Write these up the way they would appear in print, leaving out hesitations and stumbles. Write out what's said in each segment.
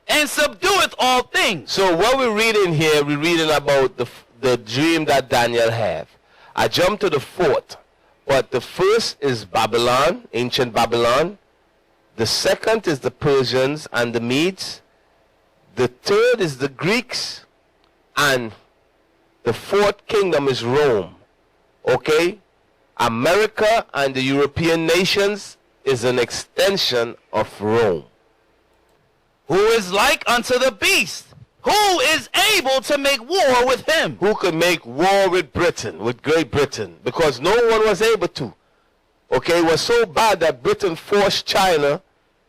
and subdueth all things. So what we're reading here, we're reading about the dream that Daniel had. I jumped to the fourth, but the first is Babylon, ancient Babylon. The second is the Persians and the Medes. The third is the Greeks. And the fourth kingdom is Rome. Okay? America and the European nations is an extension of Rome. Who is like unto the beast? Who is able to make war with him? Who could make war with Britain, with Great Britain? Because no one was able to. Okay, it was so bad that Britain forced China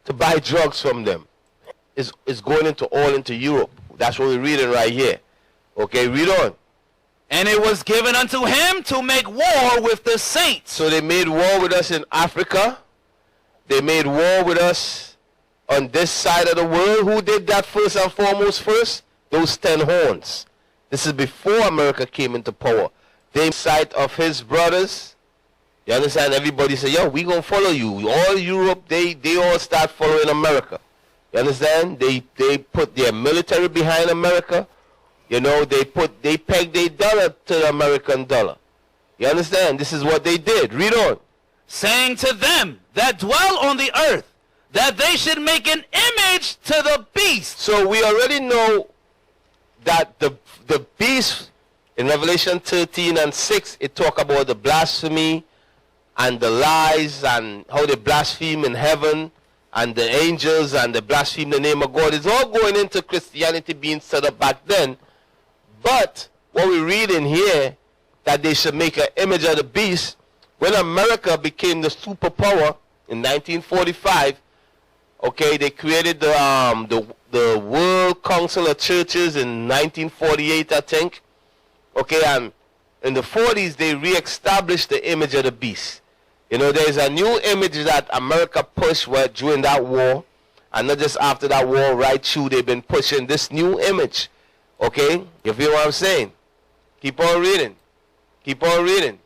to buy drugs from them. It's going all into Europe. That's what we're reading right here. Okay, read on. And it was given unto him to make war with the saints. So they made war with us in Africa. They made war with us on this side of the world. Who did that first and foremost first? Those 10 horns. This is before America came into power. They sight of his brothers. You understand? Everybody say, yo, we gonna follow you. All Europe, they all start following America. You understand? They put their military behind America. You know, they pegged their dollar to the American dollar. You understand? This is what they did. Read on. Saying to them that dwell on the earth, that they should make an image to the beast. So we already know that the beast in Revelation 13 and 6, it talk about the blasphemy and the lies and how they blaspheme in heaven and the angels and they blaspheme the name of God. It's all going into Christianity being set up back then. But what we read in here, that they should make an image of the beast, when America became the superpower in 1945, okay, they created the World Council of Churches in 1948, I think. Okay, and in the 40s, they re-established the image of the beast. You know, there's a new image that America pushed during that war, and not just after that war, right through, they've been pushing this new image. Okay, you feel what I'm saying? Keep on reading. Keep on reading.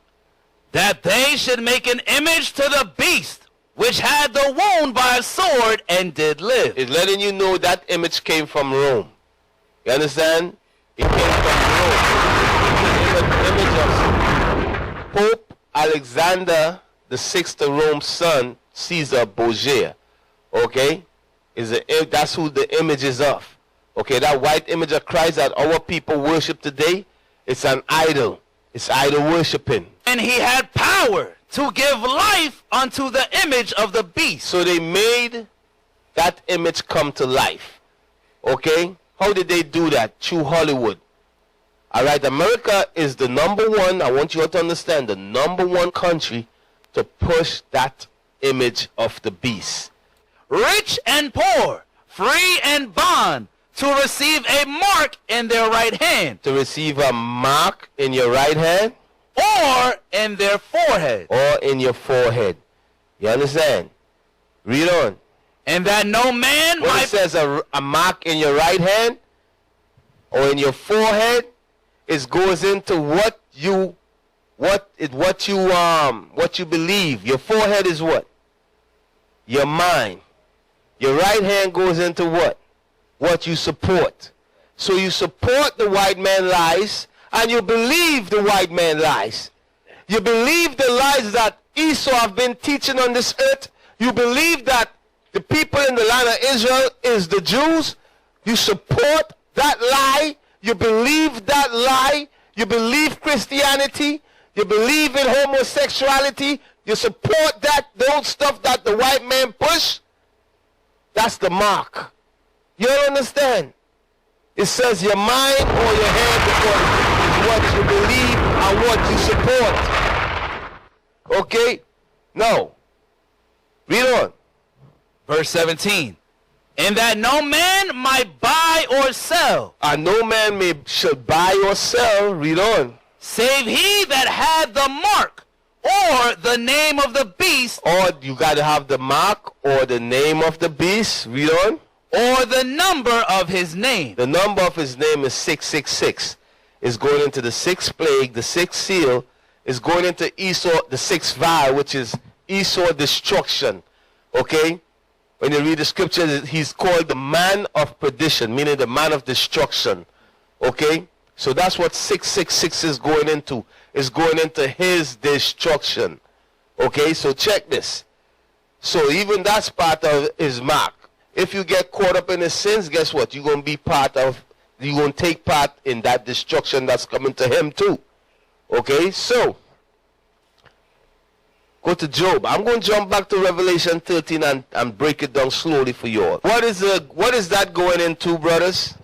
That they should make an image to the beast, which had the wound by a sword and did live. It's letting you know that image came from Rome. You understand? It came from Rome. It's an image of Pope Alexander VI, Rome's son, Caesar Borgia. Okay? That's who the image is of. Okay, that white image of Christ that our people worship today, it's an idol. It's idol worshiping. And he had power to give life unto the image of the beast. So they made that image come to life. Okay? How did they do that? Through Hollywood. Alright, America is the #1, I want you all to understand, the #1 country to push that image of the beast. Rich and poor, free and bond, to receive a mark in their right hand. To receive a mark in your right hand? Or in their forehead. Or in your forehead. You understand? Read on. And that no man when it says a mark in your right hand or in your forehead, it goes into what you believe. Your forehead is what? Your mind. Your right hand goes into what? What you support. So you support the white man lies and you believe the white man lies. You believe the lies that Esau have been teaching on this earth. You believe that the people in the land of Israel is the Jews. You support that lie. You believe that lie. You believe Christianity. You believe in homosexuality. You support those stuff that the white man push. That's the mark. You don't understand? It says your mind or your head because what you believe and what you support. Okay? No. Read on. Verse 17. And that no man might buy or sell. And no man should buy or sell. Read on. Save he that had the mark or the name of the beast. Or you got to have the mark or the name of the beast. Read on. Or the number of his name. The number of his name is 666. It's going into the 6th plague, the 6th seal. It's going into Esau, the 6th vial, which is Esau destruction. Okay? when you read the scriptures, he's called the man of perdition, meaning the man of destruction. Okay? So that's what 666 is going into. It's going into his destruction. Okay? So check this. So even that's part of his mark. If you get caught up in his sins, guess what? You're going to be you're going to take part in that destruction that's coming to him too. Okay? So, go to Job. I'm going to jump back to Revelation 13 and break it down slowly for you all. What is that going into, brothers?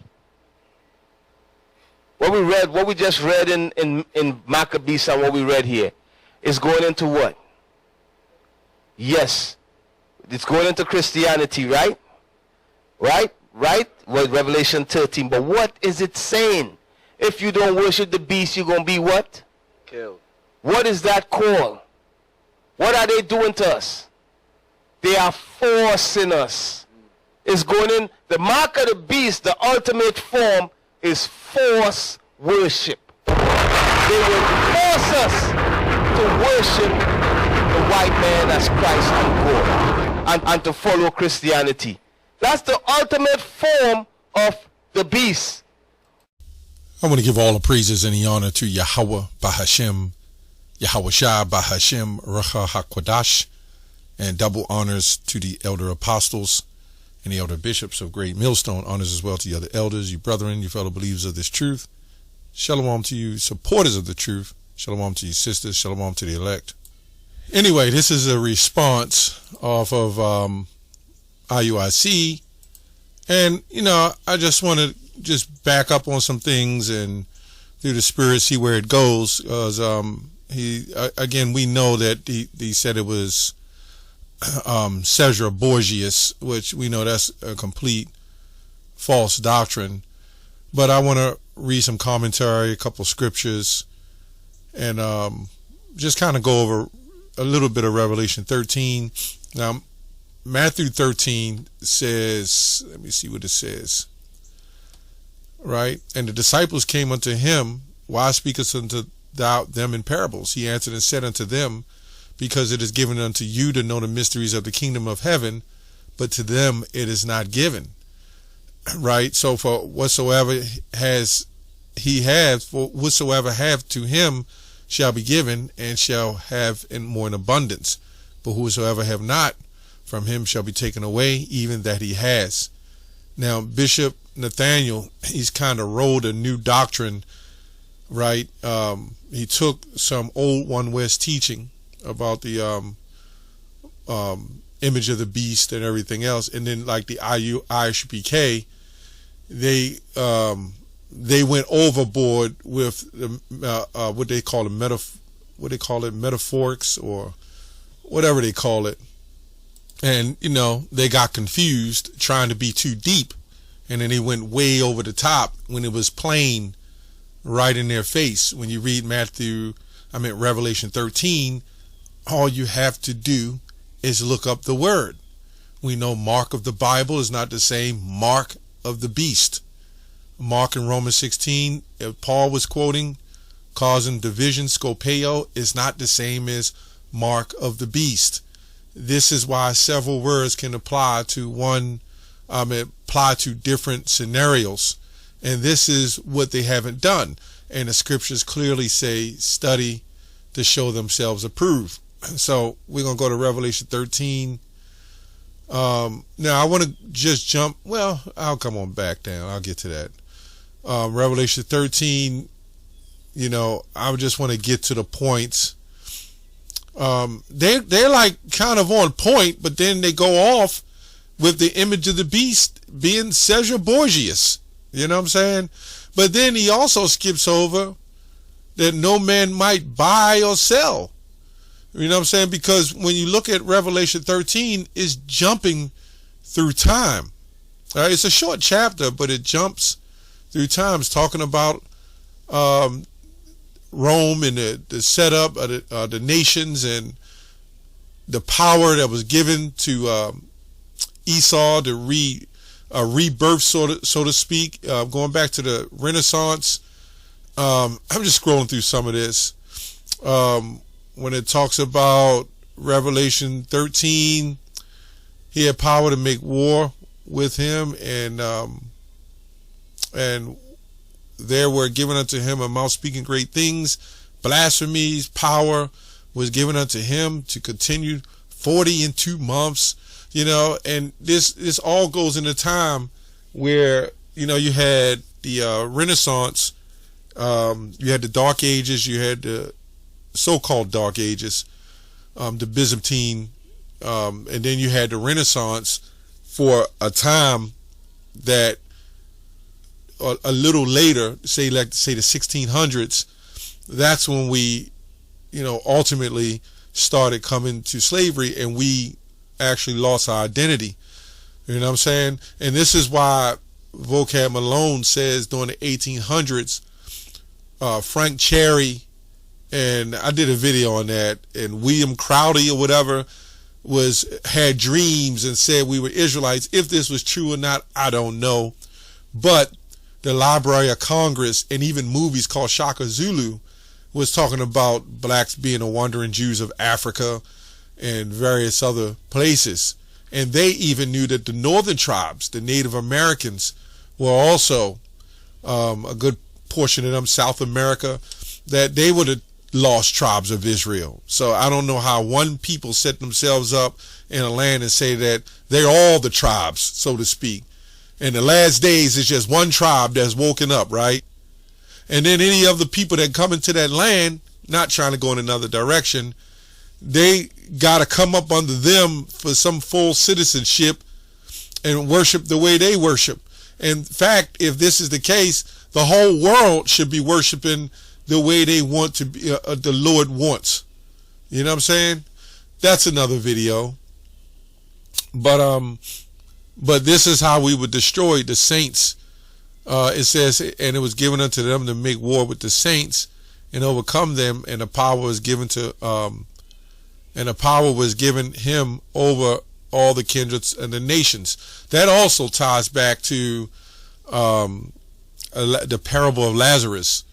What we just read in Maccabees and what we read here is going into what? Yes. It's going into Christianity, right? Right? Well, Revelation 13. But what is it saying? If you don't worship the beast, you're going to be what? Killed. What is that call? What are they doing to us? They are forcing us. It's going in. The mark of the beast, the ultimate form, is force worship. They will force us to worship the white man as Christ and God, and to follow Christianity. That's the ultimate form of the beast. I want to give all the praises and the honor to Yahweh Bahashem, Yahweh Shai Bahashem Racha HaKodash, and double honors to the elder apostles and the elder bishops of Great Millstone. Honors as well to the other elders, you brethren, you fellow believers of this truth. Shalom to you supporters of the truth. Shalom to you sisters. Shalom to the elect. Anyway, this is a response off of iuic. And, I just want to just back up on some things and through the spirit see where it goes. Because we know that he said it was Caesar Borgias, which we know that's a complete false doctrine. But I want to read some commentary, a couple scriptures, and just kind of go over a little bit of Revelation 13. Now, Matthew 13 says, let me see what it says. Right? And the disciples came unto him, why speakest unto thou them in parables? He answered and said unto them, because it is given unto you to know the mysteries of the kingdom of heaven, but to them it is not given. Right? So for whatsoever whatsoever have to him shall be given, and shall have in more in abundance. But whosoever have not, from him shall be taken away, even that he has. Now, Bishop Nathaniel, he's kind of rolled a new doctrine, right? He took some old One West teaching about the image of the beast and everything else, and then like the iuic, they went overboard with the, what they call metaphorics or whatever they call it. And, they got confused trying to be too deep. And then they went way over the top when it was plain right in their face. When you read Revelation 13, all you have to do is look up the word. We know mark of the Bible is not the same mark of the beast. Mark in Romans 16, Paul was quoting, causing division, scopeo, is not the same as mark of the beast. This is why several words can apply to different scenarios. And this is what they haven't done. And the scriptures clearly say, study to show themselves approved. So we're going to go to Revelation 13. Now I want to just jump. Well, I'll come on back down. I'll get to that. Revelation 13, I just want to get to the points. They're like kind of on point, but then they go off with the image of the beast being Caesar Borgias. You know what I'm saying? But then he also skips over that no man might buy or sell. You know what I'm saying? Because when you look at Revelation 13, it's jumping through time. It's a short chapter, but it jumps through time. It's talking about Rome and the setup of the nations and the power that was given to Esau, the rebirth, so to speak, going back to the Renaissance. I'm just scrolling through some of this. When it talks about Revelation 13, he had power to make war with him, and there were given unto him a mouth speaking great things. Blasphemies, power was given unto him to continue 42 months, and this all goes in a time where, you had the Renaissance, you had the Dark Ages, you had the so-called Dark Ages, the Byzantine, and then you had the Renaissance for a time that a little later, say the 1600s, that's when we, ultimately started coming to slavery, and we actually lost our identity. You know what I'm saying? And this is why Vocab Malone says during the 1800s, Frank Cherry, and I did a video on that, and William Crowdy or whatever had dreams and said we were Israelites. If this was true or not, I don't know. But the Library of Congress and even movies called Shaka Zulu was talking about blacks being the wandering Jews of Africa and various other places. And they even knew that the northern tribes, the Native Americans, were also a good portion of them, South America, that they were the lost tribes of Israel. So I don't know how one people set themselves up in a land and say that they're all the tribes, so to speak. In the last days, it's just one tribe that's woken up, right? And then any of the people that come into that land, not trying to go in another direction, they got to come up under them for some full citizenship and worship the way they worship. In fact, if this is the case, the whole world should be worshiping the way they want to be, the Lord wants. You know what I'm saying? That's another video. But this is how we would destroy the saints. It says, and it was given unto them to make war with the saints and overcome them, and the power was given him over all the kindreds and the nations. That also ties back to the parable of Lazarus,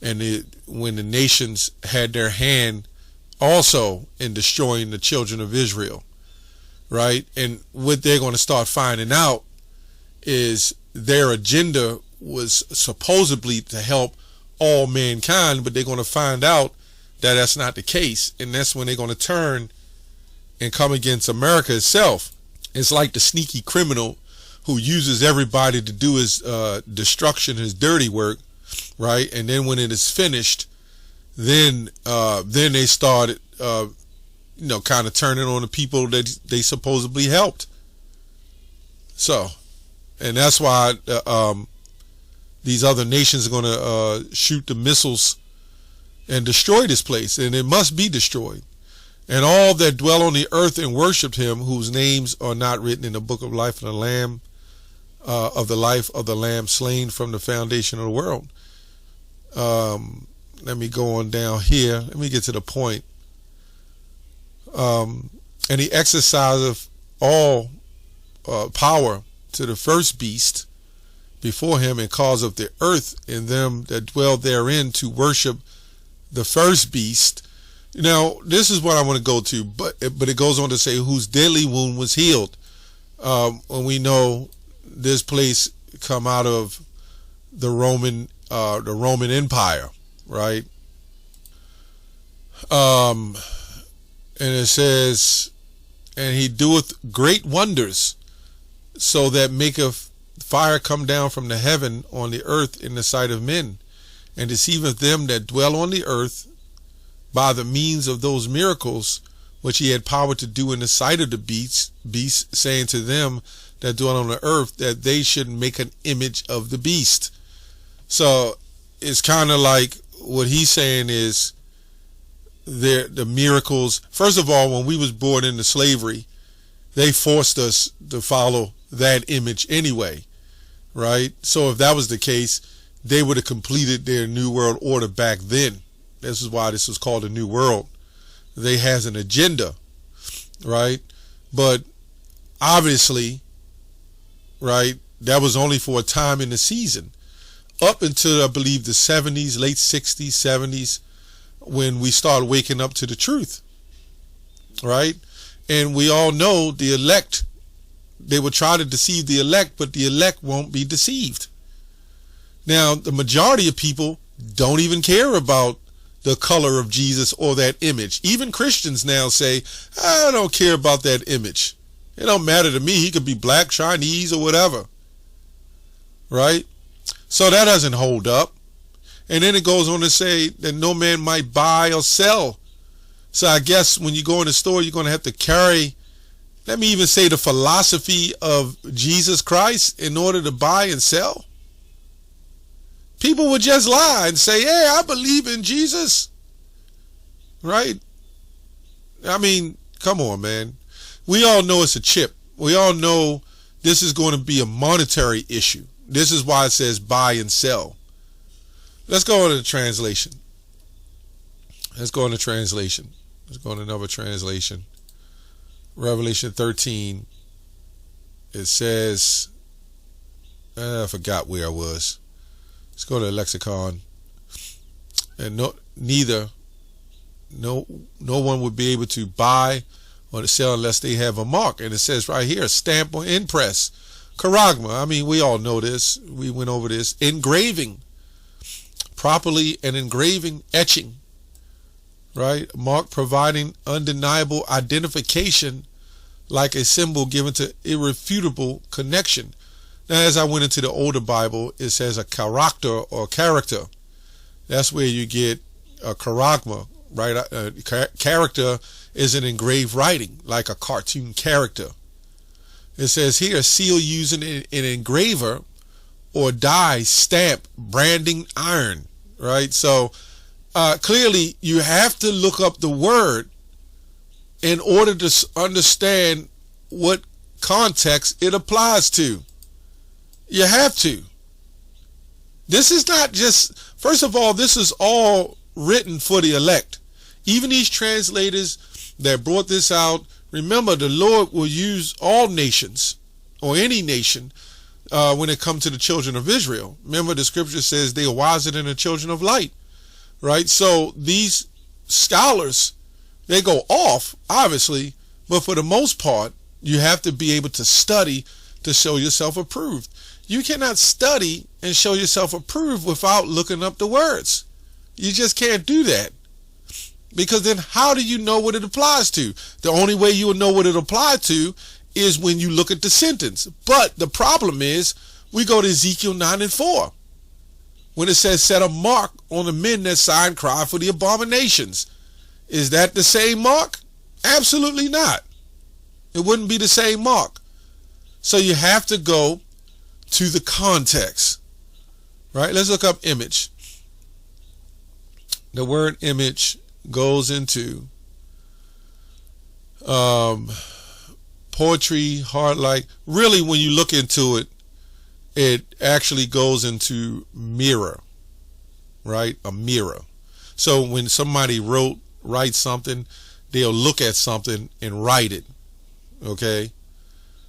and when the nations had their hand also in destroying the children of Israel, right? And what they're going to start finding out is their agenda was supposedly to help all mankind, but they're going to find out that that's not the case, and that's when they're going to turn and come against America itself. It's like the sneaky criminal who uses everybody to do his destruction, his dirty work, right? And then when it is finished, then they started, kind of turning on the people that they supposedly helped. So, and that's why these other nations are going to shoot the missiles and destroy this place, and it must be destroyed. And all that dwell on the earth and worshipped him, whose names are not written in the book of life of the Lamb, of the life of the Lamb slain from the foundation of the world. Let me go on down here. Let me get to the point. And he exerciseth all power to the first beast before him, and causeth the earth and them that dwell therein to worship the first beast. Now, this is what I want to go to, but it goes on to say whose deadly wound was healed. And we know this place come out of the Roman Empire, right? And it says, and he doeth great wonders, so that maketh fire come down from the heaven on the earth in the sight of men, and deceiveth them that dwell on the earth by the means of those miracles which he had power to do in the sight of the beasts, saying to them that dwell on the earth that they should make an image of the beast. So it's kind of like what he's saying is the miracles. First of all, when we was born into slavery, they forced us to follow that image anyway, right? So if that was the case, they would have completed their New World Order back then. This is why this is called a New World. They has an agenda, right? But obviously, right, that was only for a time in the season. Up until, I believe, the 70s, late 60s, 70s, when we started waking up to the truth, right? And we all know the elect they will try to deceive the elect, but the elect won't be deceived. Now, the majority of people don't even care about the color of Jesus or that image. Even Christians now say, I don't care about that image. It don't matter to me. He could be black, Chinese, or whatever. Right? So that doesn't hold up. And then it goes on to say that no man might buy or sell. So I guess when you go in the store, you're going to have to carry, let me even say, the philosophy of Jesus Christ in order to buy and sell. People would just lie and say, hey, I believe in Jesus. Right? I mean, come on, man. We all know it's a chip. We all know this is going to be a monetary issue. This is why it says buy and sell. Let's go into the translation. Let's go into translation. Let's go into another translation. Revelation 13. It says, I forgot where I was. Let's go to the lexicon. And no one would be able to buy or to sell unless they have a mark. And it says right here, stamp or impress. Charagma. I mean, we all know this. We went over this. Engraving. Properly an engraving, etching. Right? Mark providing undeniable identification like a symbol given to irrefutable connection. Now, as I went into the older Bible, it says a character or character. That's where you get a charagma, right? Character is an engraved writing, like a cartoon character. It says here, seal using an engraver or die, stamp, branding iron, right? So clearly you have to look up the word in order to understand what context it applies to. You have to. This is not just, first of all, this is all written for the elect. Even these translators that brought this out, remember the Lord will use all nations or any nation when it comes to the children of Israel. Remember the scripture says they are wiser than the children of light, right? So these scholars, they go off, obviously, but for the most part, you have to be able to study to show yourself approved. You cannot study and show yourself approved without looking up the words. You just can't do that. Because then how do you know what it applies to? The only way you will know what it applies to is when you look at the sentence. But the problem is, we go to Ezekiel 9:4. When it says, set a mark on the men that sigh and cry for the abominations. Is that the same mark? Absolutely not. It wouldn't be the same mark. So you have to go to the context, right? Let's look up image. The word image goes into poetry, heart-like. Really, when you look into it, it actually goes into mirror, right? A mirror. So when somebody writes something, they'll look at something and write it, okay?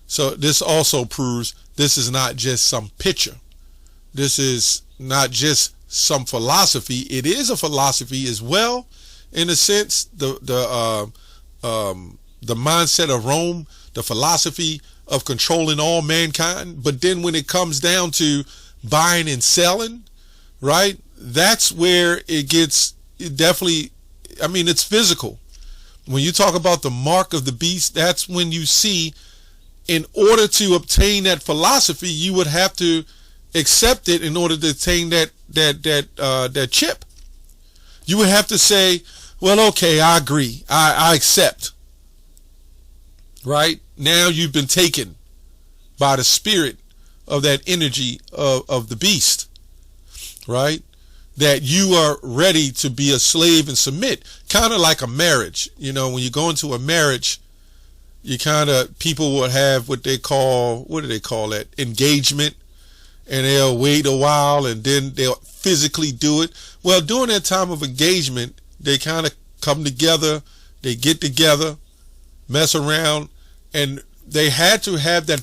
So this also proves this is not just some picture. This is not just some philosophy. It is a philosophy as well, in a sense. The mindset of Rome, the philosophy of controlling all mankind. But then when it comes down to buying and selling, right? That's where it gets definitely. I mean, it's physical. When you talk about the mark of the beast, that's when you see, in order to obtain that philosophy, you would have to accept it in order to attain that chip. You would have to say, well, okay, I agree. I accept. Right? Now you've been taken by the spirit of that energy of the beast. Right? That you are ready to be a slave and submit. Kind of like a marriage. You know, when you go into a marriage, you people will have what do they call that? Engagement. And they'll wait a while and then they'll physically do it. Well, during that time of engagement, they kind of come together, they get together, mess around, and they had to have that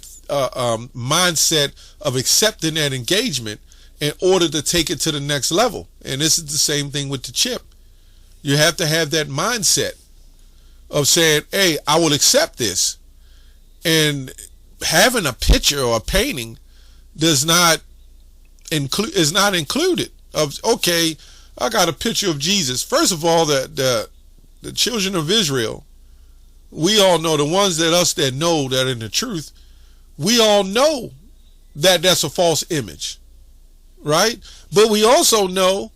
mindset of accepting that engagement in order to take it to the next level. And this is the same thing with the chip. You have to have that mindset of saying, hey, I will accept this. And having a picture or a painting is not included. Okay, I got a picture of Jesus. First of all, the children of Israel, we all know, the ones that know that in the truth, we all know that that's a false image, right? But we also know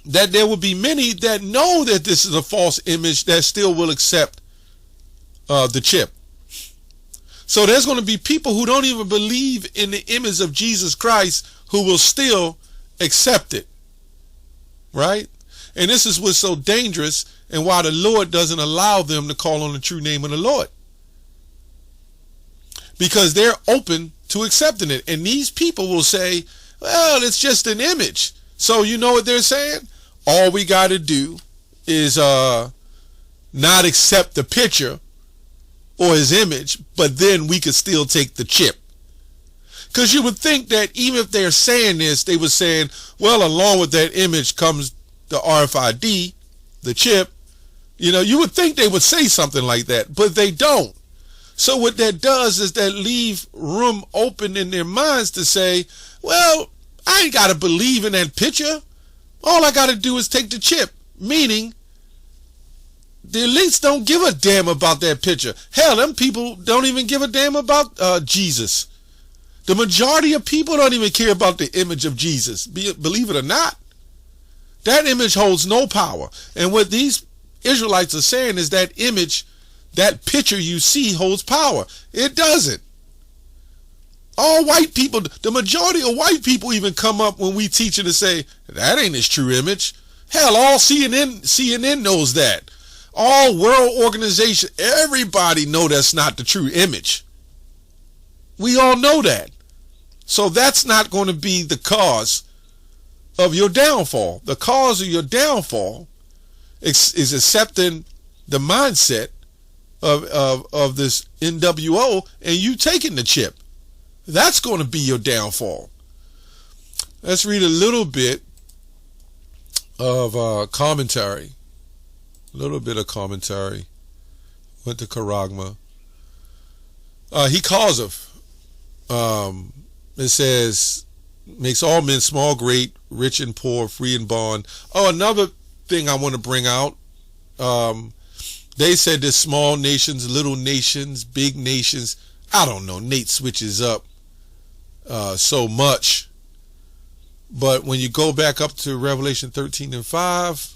that there will be many that know that this is a false image that still will accept the chip. So there's going to be people who don't even believe in the image of Jesus Christ who will still accept it, right? And this is what's so dangerous and why the Lord doesn't allow them to call on the true name of the Lord, because they're open to accepting it. And these people will say, well, it's just an image. So you know what they're saying? All we got to do is not accept the picture or his image, but then we could still take the chip. Because you would think that even if they're saying this, they were saying, well, along with that image comes the RFID, the chip. You know, you would think they would say something like that, but they don't. So what that does is that leave room open in their minds to say, well, I ain't got to believe in that picture. All I got to do is take the chip. Meaning, the elites don't give a damn about that picture. Hell, them people don't even give a damn about Jesus. The majority of people don't even care about the image of Jesus, believe it or not. That image holds no power. And what these Israelites are saying is that image, that picture you see holds power. It doesn't. All white people, the majority of white people even come up when we teach it and say, that ain't his true image. Hell, all CNN knows that. All world organizations, everybody know that's not the true image. We all know that. So that's not going to be the cause of your downfall. The cause of your downfall is accepting the mindset of this NWO and you taking the chip. That's going to be your downfall. Let's read a little bit of commentary. A little bit of commentary. Went to Karagma. He calls of. It says, makes all men small, great, rich and poor, free and bond. Oh, another thing I want to bring out. They said there's small nations, little nations, big nations. I don't know. Nate switches up so much. But when you go back up to Revelation 13 and 5,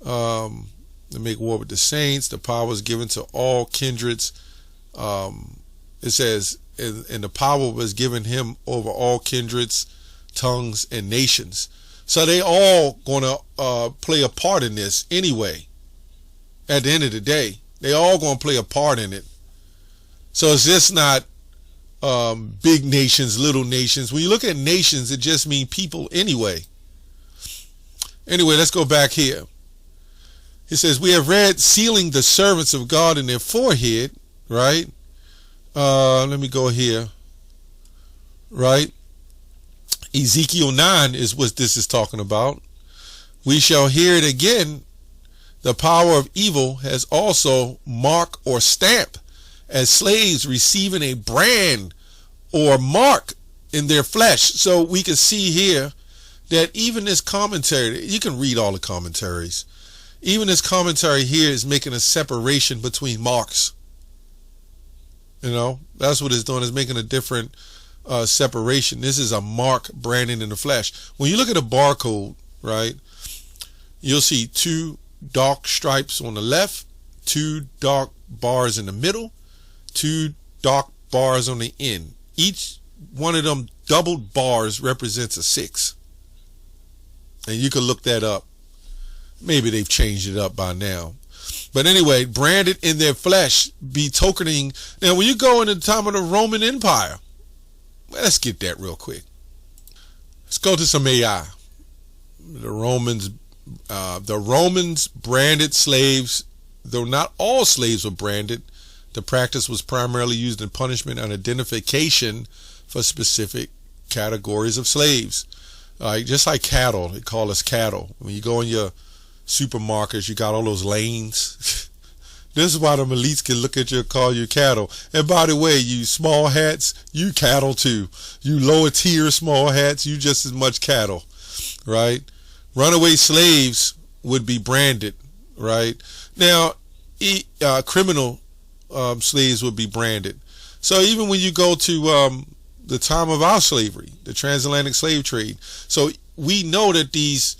to make war with the saints, the power is given to all kindreds. It says, and the power was given him over all kindreds, tongues, and nations. So they all going to play a part in this anyway. At the end of the day, they all going to play a part in it. So it's just not big nations, little nations. When you look at nations, it just means people anyway. Anyway, let's go back here. It says, we have read sealing the servants of God in their forehead, right? Let me go here. Right? Ezekiel 9 is what this is talking about. We shall hear it again. The power of evil has also mark or stamp, as slaves receiving a brand or mark in their flesh. So we can see here that even this commentary, you can read all the commentaries. Even this commentary here is making a separation between marks. You know, that's what it's doing, is making a different separation. This is a mark branding in the flesh. When you look at a barcode, right, you'll see two dark stripes on the left, two dark bars in the middle, two dark bars on the end. Each one of them doubled bars represents a 6. And you can look that up. Maybe they've changed it up by now. But anyway, branded in their flesh, betokening. Now, when you go into the time of the Roman Empire, let's get that real quick. Let's go to some AI. The Romans branded slaves, though not all slaves were branded. The practice was primarily used in punishment and identification for specific categories of slaves. Just like cattle, they call us cattle. When you go in your supermarkets, you got all those lanes. This is why the elites can look at you and call you cattle. And by the way, you small hats, you cattle too. You lower tier small hats, you just as much cattle, right? Runaway slaves would be branded, right? Now, criminal slaves would be branded. So even when you go to the time of our slavery, the transatlantic slave trade, so we know that these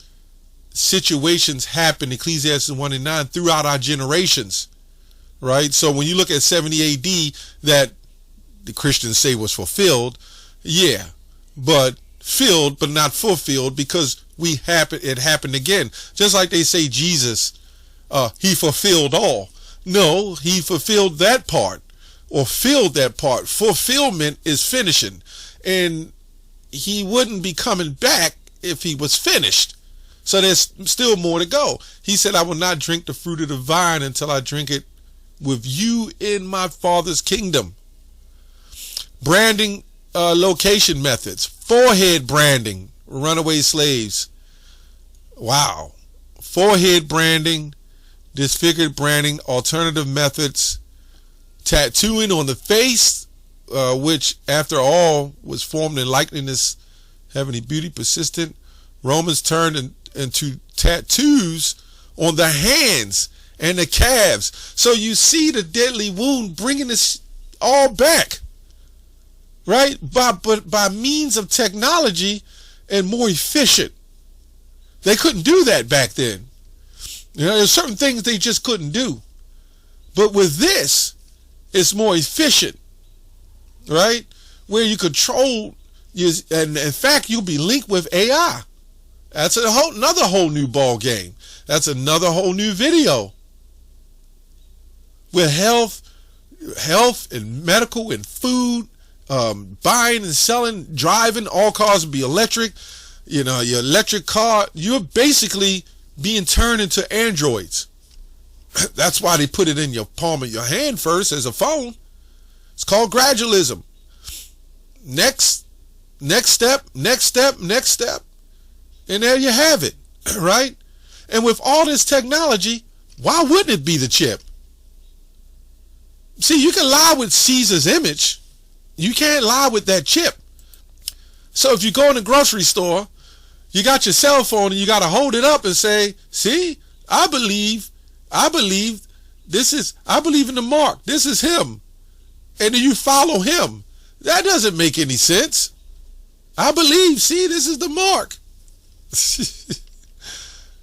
situations happen, Ecclesiastes 1:9, throughout our generations, right? So when you look at 70 AD, that the Christians say was fulfilled, yeah, but filled but not fulfilled, because it happened again. Just like they say Jesus, he fulfilled all. No, he fulfilled that part, or filled that part. Fulfillment is finishing, and he wouldn't be coming back if he was finished. So there's still more to go. He said, I will not drink the fruit of the vine until I drink it with you in my Father's kingdom. Branding location methods. Forehead branding. Runaway slaves. Wow. Forehead branding. Disfigured branding. Alternative methods. Tattooing on the face, which after all was formed in likeness, heavenly beauty, persistent. Romans turned into tattoos on the hands and the calves. So you see the deadly wound bringing this all back, right? But by means of technology and more efficient. They couldn't do that back then. You know, there's certain things they just couldn't do. But with this, it's more efficient, right? Where you control, and in fact, you'll be linked with AI. That's another whole new ball game. That's another whole new video. With health and medical and food, buying and selling, driving, all cars will be electric. You know, your electric car, you're basically being turned into androids. That's why they put it in your palm of your hand first as a phone. It's called gradualism. Next step. And there you have it, right? And with all this technology, why wouldn't it be the chip? See, you can lie with Caesar's image. You can't lie with that chip. So if you go in the grocery store, you got your cell phone and you got to hold it up and say, see, I believe in the mark. This is him. And then you follow him. That doesn't make any sense. I believe, see, this is the mark.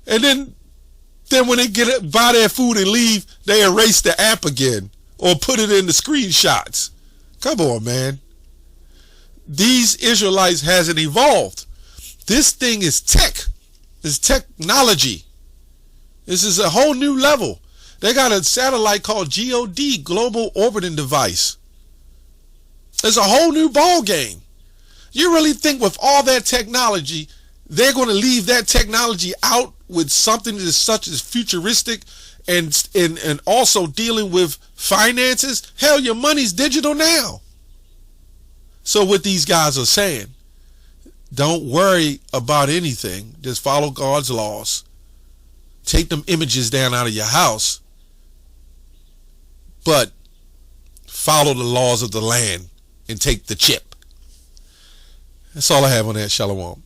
And then when they buy their food and leave, they erase the app again or put it in the screenshots. Come on, man. These Israelites hasn't evolved. This thing is tech. It's technology. This is a whole new level. They got a satellite called GOD, Global Orbiting Device. It's a whole new ball game. You really think with all that technology, they're going to leave that technology out with something that's such as futuristic and also dealing with finances? Hell, your money's digital now. So what these guys are saying, don't worry about anything. Just follow God's laws. Take them images down out of your house, but follow the laws of the land and take the chip. That's all I have on that. Shalom.